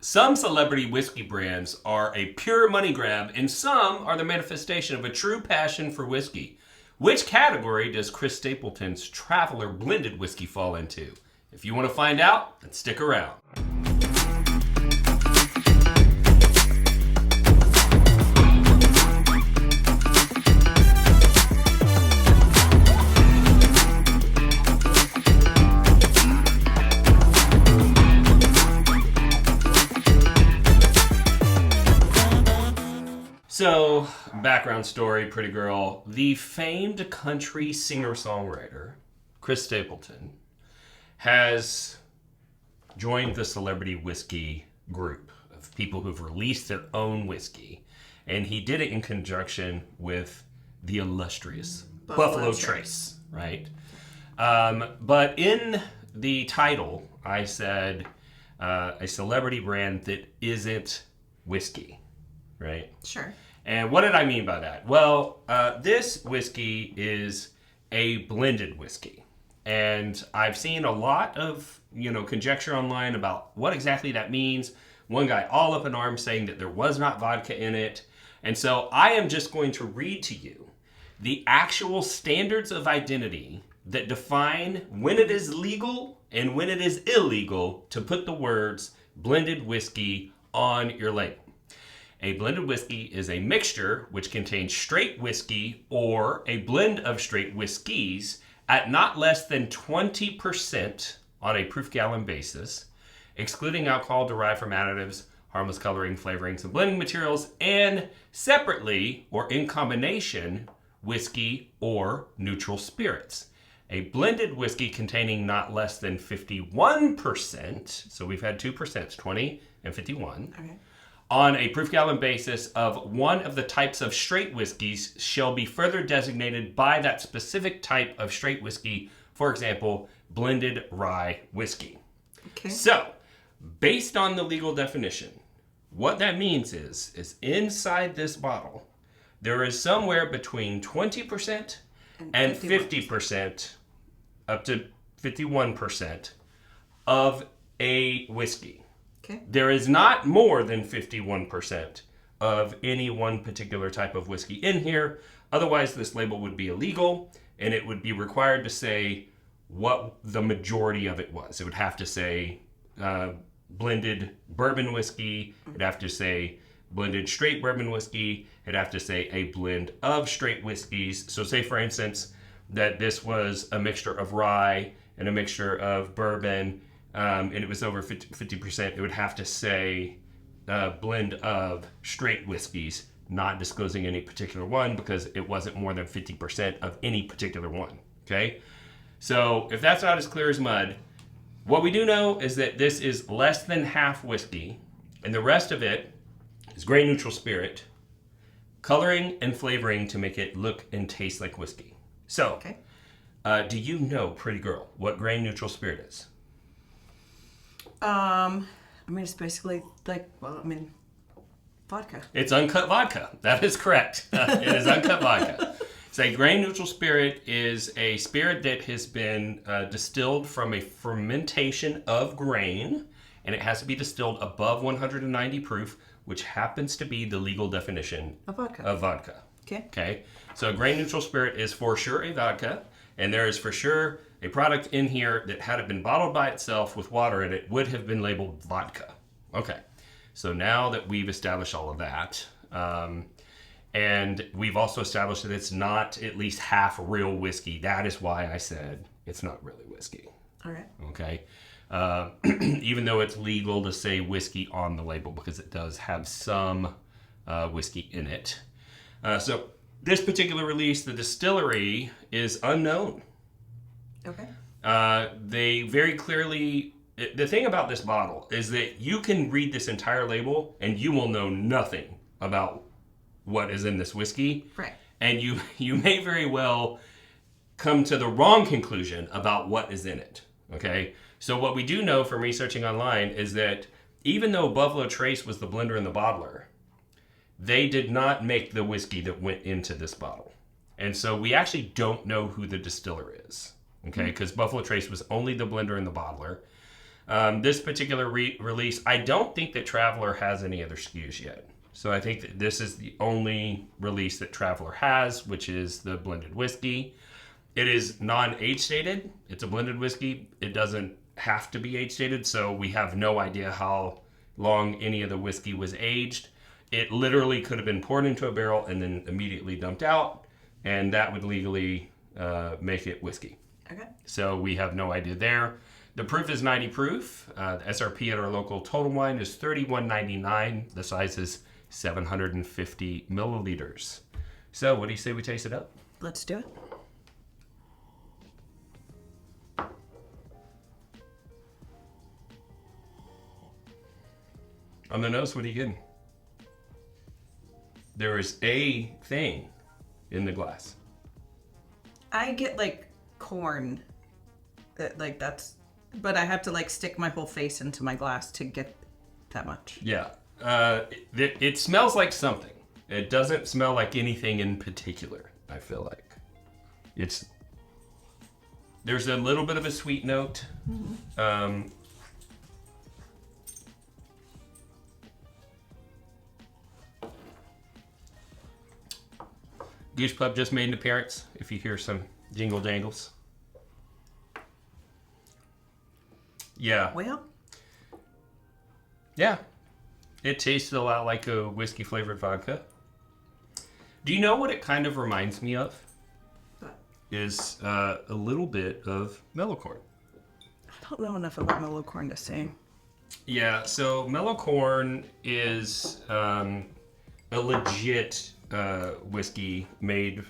Some celebrity whiskey brands are a pure money grab, and some are the manifestation of a true passion for whiskey. Which category does Chris Stapleton's Traveler blended whiskey fall into? If you want to find out, then stick around. So, background story, pretty girl. The famed country singer-songwriter, Chris Stapleton, has joined the celebrity whiskey group of people who've released their own whiskey. And he did it in conjunction with the illustrious Buffalo Trace, right? But in the title, I said a celebrity brand that isn't whiskey, right? Sure. And what did I mean by that? Well, this whiskey is a blended whiskey. And I've seen a lot of, conjecture online about what exactly that means. One guy all up in arms saying that there was not vodka in it. And so I am just going to read to you the actual standards of identity that define when it is legal and when it is illegal to put the words blended whiskey on your label. A blended whiskey is a mixture which contains straight whiskey or a blend of straight whiskeys at not less than 20% on a proof gallon basis, excluding alcohol derived from additives, harmless coloring, flavorings, and blending materials, and separately or in combination, whiskey or neutral spirits. A blended whiskey containing not less than 51%, so we've had 2%, 20 and 51, Okay. on a proof gallon basis of one of the types of straight whiskeys shall be further designated by that specific type of straight whiskey, for example, blended rye whiskey. Okay. So, based on the legal definition, what that means is inside this bottle, there is somewhere between 20% and 50%, up to 51% of a whiskey. Okay. There is not more than 51% of any one particular type of whiskey in here. Otherwise, this label would be illegal, and it would be required to say what the majority of it was. It would have to say blended bourbon whiskey. It'd have to say blended straight bourbon whiskey. It'd have to say a blend of straight whiskeys. So say, for instance, that this was a mixture of rye and a mixture of bourbon, and it was over 50%, it would have to say blend of straight whiskeys, not disclosing any particular one because it wasn't more than 50% of any particular one, okay? So if that's not as clear as mud, what we do know is that this is less than half whiskey, and the rest of it is grain neutral spirit, coloring and flavoring to make it look and taste like whiskey. So, Okay. Do you know, pretty girl, what grain neutral spirit is? It's basically vodka. It's uncut vodka. That is correct. It is uncut vodka. So a grain neutral spirit is a spirit that has been distilled from a fermentation of grain, and it has to be distilled above 190 proof, which happens to be the legal definition Of vodka. of vodka. Okay. So a grain neutral spirit is for sure a vodka, and there is for sure a product in here that had it been bottled by itself with water in it would have been labeled vodka. Okay, so now that we've established all of that, and we've also established that it's not at least half real whiskey, that is why I said it's not really whiskey. All right. Okay, even though it's legal to say whiskey on the label because it does have some whiskey in it. So this particular release, the distillery is unknown. Okay. They very clearly, the thing about this bottle is that you can read this entire label and you will know nothing about what is in this whiskey. Right. And you may very well come to the wrong conclusion about what is in it. Okay. So what we do know from researching online is that even though Buffalo Trace was the blender and the bottler, they did not make the whiskey that went into this bottle. And so we actually don't know who the distiller is. Okay, because Buffalo Trace was only the blender and the bottler. This particular release, I don't think that Traveler has any other SKUs yet. So I think that this is the only release that Traveler has, which is the blended whiskey. It is non-age stated. It's a blended whiskey. It doesn't have to be age stated, so we have no idea how long any of the whiskey was aged. It literally could have been poured into a barrel and then immediately dumped out, and that would legally make it whiskey. Okay. So we have no idea there. The proof is 90 proof. The SRP at our local Total Wine is $31.99. The size is 750 milliliters. So what do you say we taste it up? Let's do it. On the nose, what are you getting? There is a thing in the glass. I get like corn. That's, but I have to like stick my whole face into my glass to get that much. Yeah. It smells like something. It doesn't smell like anything in particular, I feel like. There's a little bit of a sweet note. Mm-hmm. Goose Pub just made an appearance, if you hear some jingle jangles. Yeah. Well. Yeah. It tasted a lot like a whiskey flavored vodka. Do you know what it kind of reminds me of? What? Is a little bit of mellow corn. I don't know enough about mellow corn to say. Yeah, so mellow corn is a legit whiskey made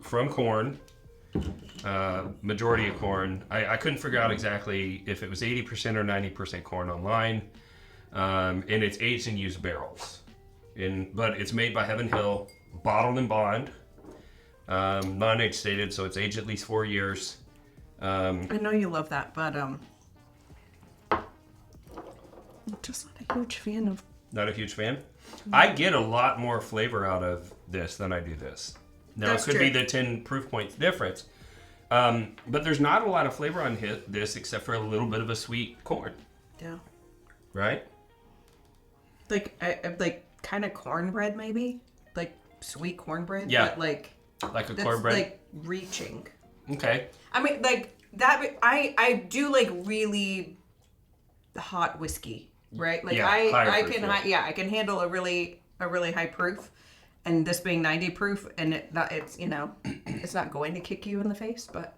from corn, majority of corn. I couldn't figure out exactly if it was 80% or 90% corn online, and it's aged in used barrels. But it's made by Heaven Hill, bottled in bond, non-age stated, so it's aged at least 4 years. I know you love that, but I'm just not a huge fan of. Not a huge fan? I get a lot more flavor out of this than I do this. Now, That's it could true. be the 10 proof points difference. But there's not a lot of flavor on this except for a little bit of a sweet corn. Yeah. Right? Like kind of cornbread maybe? Like sweet cornbread? Yeah. But like Like a that's cornbread? like reaching. Okay. I mean, like that. I do like really hot whiskey, right? Like Yeah, I higher proof, can I can handle a really high proof, and this being 90 proof, and it's it's not going to kick you in the face, but.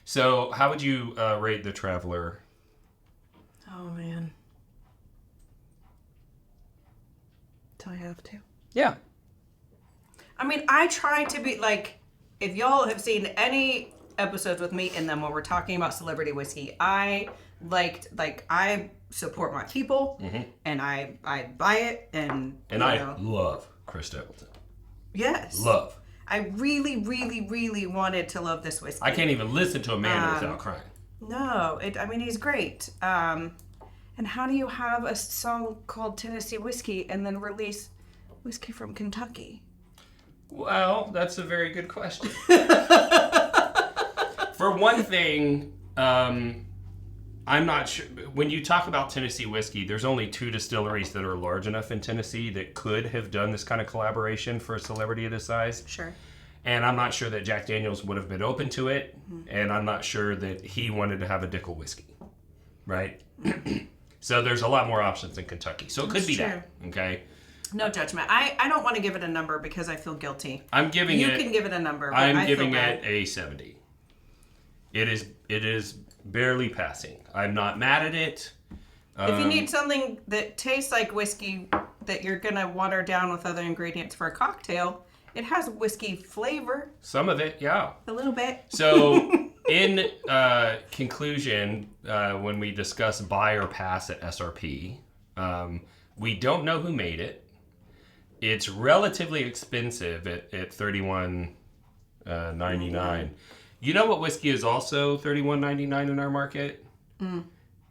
So, how would you rate the Traveler? Oh man. Do I have to? Yeah. I mean, I try to be like, if y'all have seen any episodes with me in them where we're talking about celebrity whiskey, I support my people, and I buy it, and I love Chris Stapleton. Yes. Love. I really, really, really wanted to love this whiskey. I can't even listen to Amanda without crying. No, he's great. And how do you have a song called Tennessee Whiskey and then release whiskey from Kentucky? Well, that's a very good question. For one thing, I'm not sure. When you talk about Tennessee whiskey, there's only 2 distilleries that are large enough in Tennessee that could have done this kind of collaboration for a celebrity of this size. Sure. And I'm not sure that Jack Daniels would have been open to it. Mm-hmm. And I'm not sure that he wanted to have a Dickel whiskey. Right? So there's a lot more options in Kentucky. So it could be that. Okay? No judgment. I don't want to give it a number because I feel guilty. I'm giving You it... can give it a number, but I'm I giving feel it bad. a 70. It is barely passing. I'm not mad at it. If you need something that tastes like whiskey that you're going to water down with other ingredients for a cocktail, it has whiskey flavor. Some of it, yeah. A little bit. So, in conclusion, when we discuss buy or pass at SRP, we don't know who made it. It's relatively expensive at $31.99. You know what whiskey is also $31.99 in our market?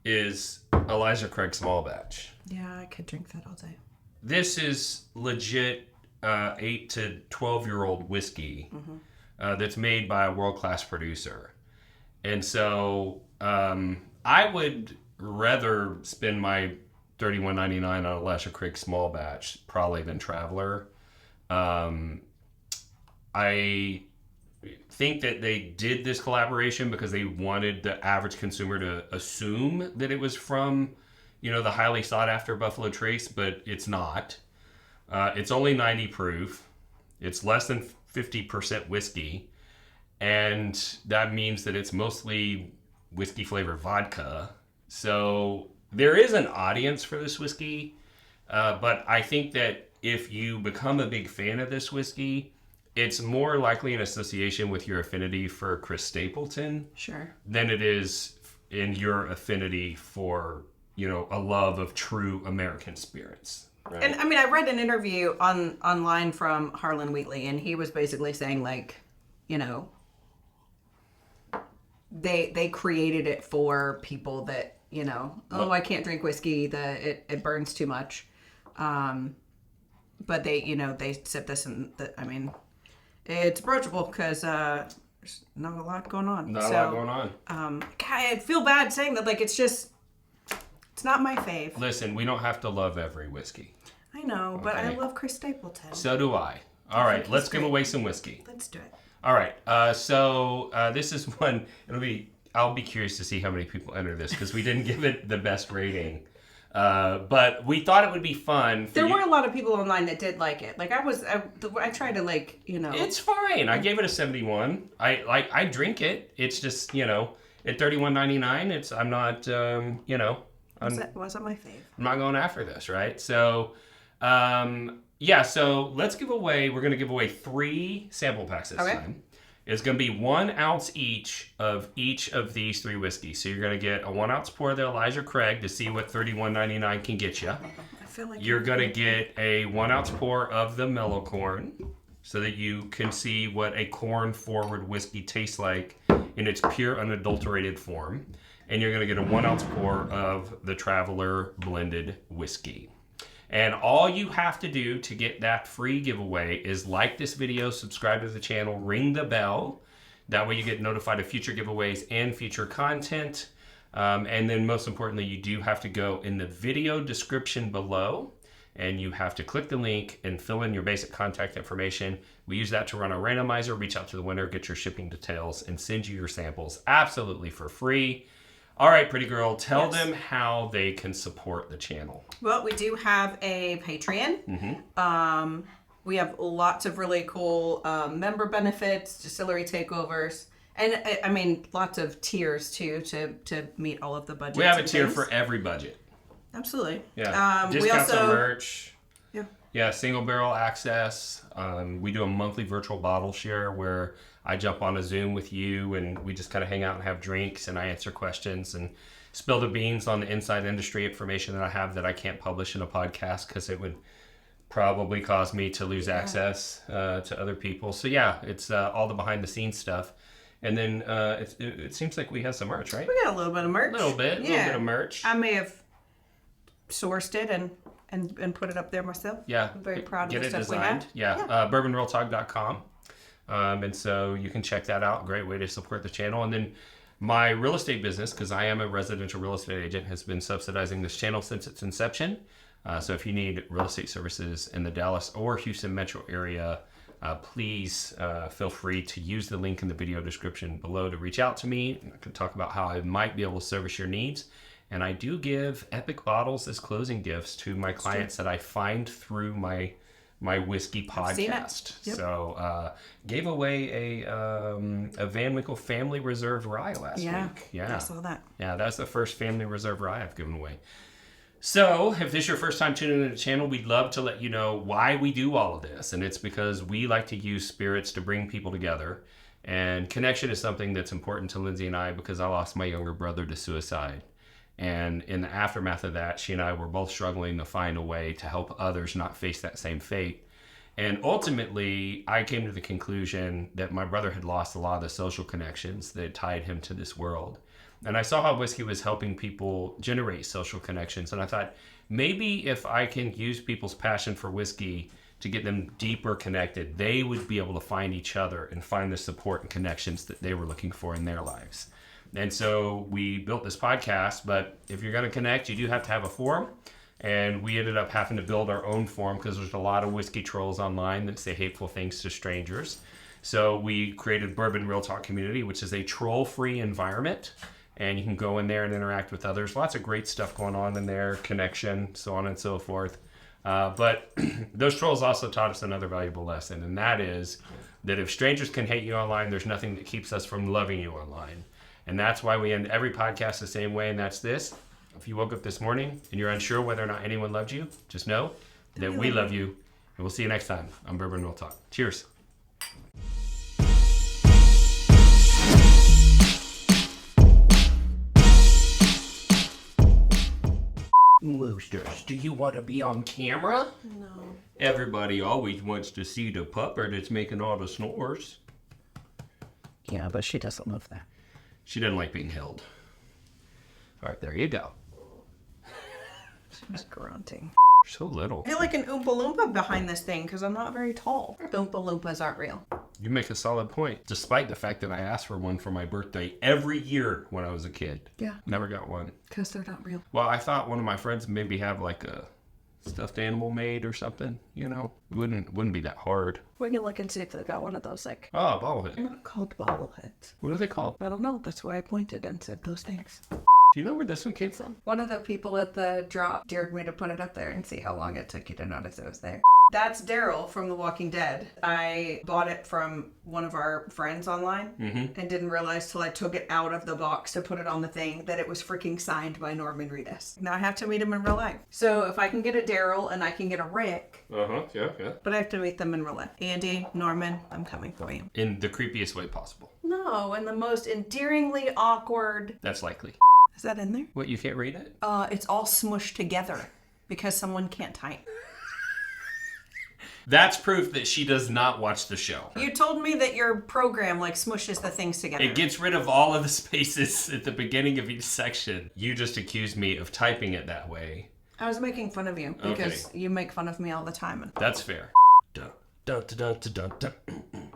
Is Elijah Craig Small Batch. Yeah, I could drink that all day. This is legit 8 to 12-year-old whiskey that's made by a world-class producer. And so I would rather spend my $31.99 on a Lasher Creek small batch probably than Traveler. I think that they did this collaboration because they wanted the average consumer to assume that it was from, the highly sought after Buffalo Trace, but it's not. It's only 90 proof. It's less than 50% whiskey. And that means that it's mostly whiskey flavored vodka. So there is an audience for this whiskey. But I think that if you become a big fan of this whiskey, it's more likely in association with your affinity for Chris Stapleton. Sure. Than it is in your affinity for, a love of true American spirits. Right? And I mean, I read an interview online from Harlan Wheatley, and he was basically saying, like, they created it for people that, I can't drink whiskey, it burns too much. But they said this, and it's approachable because there's not a lot going on. Not a lot going on. I feel bad saying that, like, it's not my fave. Listen, we don't have to love every whiskey. I know, but I love Chris Stapleton. So do I. All right, let's give away some whiskey. Let's do it. All right, so this is one. I'll be curious to see how many people enter this because we didn't give it the best rating. But we thought it would be fun. There were a lot of people online that did like it. Like I tried to It's fine. I gave it a 71. I drink it. It's just at $31.99. I'm not wasn't my fave. I'm not going after this, right? So, so let's give away. We're going to give away 3 sample packs this time. It's going to be 1 ounce each of these 3 whiskeys. So you're going to get a 1 ounce pour of the Elijah Craig to see what $31.99 can get you. I feel like you're going to get a 1 ounce pour of the Mellow Corn so that you can see what a corn forward whiskey tastes like in its pure unadulterated form. And you're going to get a 1 ounce pour of the Traveler blended whiskey. And all you have to do to get that free giveaway is like this video, subscribe to the channel, ring the bell. That way you get notified of future giveaways and future content. And then most importantly, you do have to go in the video description below and you have to click the link and fill in your basic contact information. We use that to run a randomizer, reach out to the winner, get your shipping details, and send you your samples absolutely for free. All right, pretty girl, tell them how they can support the channel. Well, we do have a Patreon. Mm-hmm. We have lots of really cool member benefits, distillery takeovers, and lots of tiers too to meet all of the budgets. We have a tier for every budget. Absolutely. Yeah. We Discounts also on merch. Yeah. Yeah, single barrel access. We do a monthly virtual bottle share where I jump on a Zoom with you and we just kind of hang out and have drinks and I answer questions and spill the beans on the inside industry information that I have that I can't publish in a podcast because it would probably cause me to lose access to other people. So yeah, it's all the behind the scenes stuff. And then it seems like we have some merch, right? We got a little bit of merch. A little bit of merch. I may have sourced it and put it up there myself. Yeah. I'm very proud of the stuff designed. we have. Yeah. bourbonrealtalk.com. And so you can check that out. Great way to support the channel. And then my real estate business, because I am a residential real estate agent, has been subsidizing this channel since its inception. So if you need real estate services in the Dallas or Houston metro area, please feel free to use the link in the video description below to reach out to me. I can talk about how I might be able to service your needs. And I do give epic bottles as closing gifts to my clients that I find through my whiskey podcast. Yep. So gave away a Van Winkle Family Reserve Rye last week. Yeah, I saw that. Yeah, that's the first Family Reserve Rye I've given away. So if this is your first time tuning into the channel, we'd love to let you know why we do all of this. And it's because we like to use spirits to bring people together. And connection is something that's important to Lindsay and I because I lost my younger brother to suicide. And in the aftermath of that, she and I were both struggling to find a way to help others not face that same fate. And ultimately, I came to the conclusion that my brother had lost a lot of the social connections that tied him to this world. And I saw how whiskey was helping people generate social connections. And I thought, maybe if I can use people's passion for whiskey to get them deeper connected, they would be able to find each other and find the support and connections that they were looking for in their lives. And so we built this podcast, but if you're going to connect, you do have to have a forum. And we ended up having to build our own forum because there's a lot of whiskey trolls online that say hateful things to strangers. So we created Bourbon Real Talk Community, which is a troll-free environment. And you can go in there and interact with others. Lots of great stuff going on in there, connection, so on and so forth. But those trolls also taught us another valuable lesson, and that is that if strangers can hate you online, there's nothing that keeps us from loving you online. And that's why we end every podcast the same way, and that's this. If you woke up this morning and you're unsure whether or not anyone loved you, just know that we love you. And we'll see you next time on Bourbon Real Talk. Cheers. Roosters, do you want to be on camera? No. Everybody always wants to see the pupper that's making all the snores. Yeah, but she doesn't love that. She doesn't like being held. All right, there you go. She's grunting. You're so little. I feel like an Oompa Loompa behind this thing because I'm not very tall. Oompa Loompas aren't real. You make a solid point, despite the fact that I asked for one for my birthday every year when I was a kid. Yeah. Never got one. Because they're not real. Well, I thought one of my friends maybe have like a stuffed animal made or something, you know? It wouldn't be that hard. We can look and see if they've got one of those, like... Oh, bobblehead. They're not called bobbleheads. What are they called? I don't know. That's why I pointed and said those things. Do you know where this one came from? One of the people at the drop dared me to put it up there and see how long it took you to notice it was there. That's Daryl from The Walking Dead. I bought it from one of our friends online and didn't realize till I took it out of the box to put it on the thing that it was freaking signed by Norman Reedus. Now I have to meet him in real life. So if I can get a Daryl and I can get a Rick, Yeah. but I have to meet them in real life. Andy, Norman, I'm coming for you. In the creepiest way possible. No, in the most endearingly awkward... That's likely. Is that in there? What, you can't read it? It's all smushed together because someone can't type. That's proof that she does not watch the show. You told me that your program like smushes the things together. It gets rid of all of the spaces at the beginning of each section. You just accused me of typing it that way. I was making fun of you because you make fun of me all the time. That's fair. Dun, dun, dun, dun, dun, dun.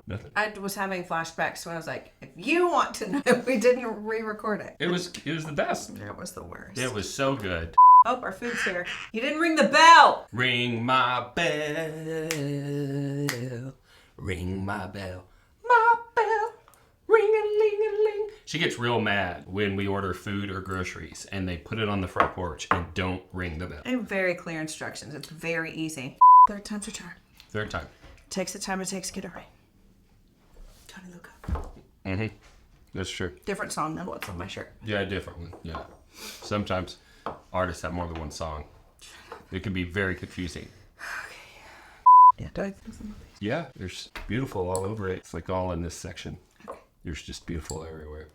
Nothing. I was having flashbacks when I was like, if you want to know, we didn't re-record it. It was the best. It was the worst. It was so good. Oh, our food's here. You didn't ring the bell! Ring my bell. Ring my bell. My bell. Ring-a-ling-a-ling. She gets real mad when we order food or groceries and they put it on the front porch and don't ring the bell. I have very clear instructions. It's very easy. Third time's a charm. Third time. Takes the time it takes to get it right. Tony Luca. Mm-hmm. That's true. Different song than what's on my shirt. Yeah, different one. Yeah. Sometimes artists have more than one song. It can be very confusing. Yeah, do I... Yeah, there's beautiful all over it. It's like all in this section. There's just beautiful everywhere.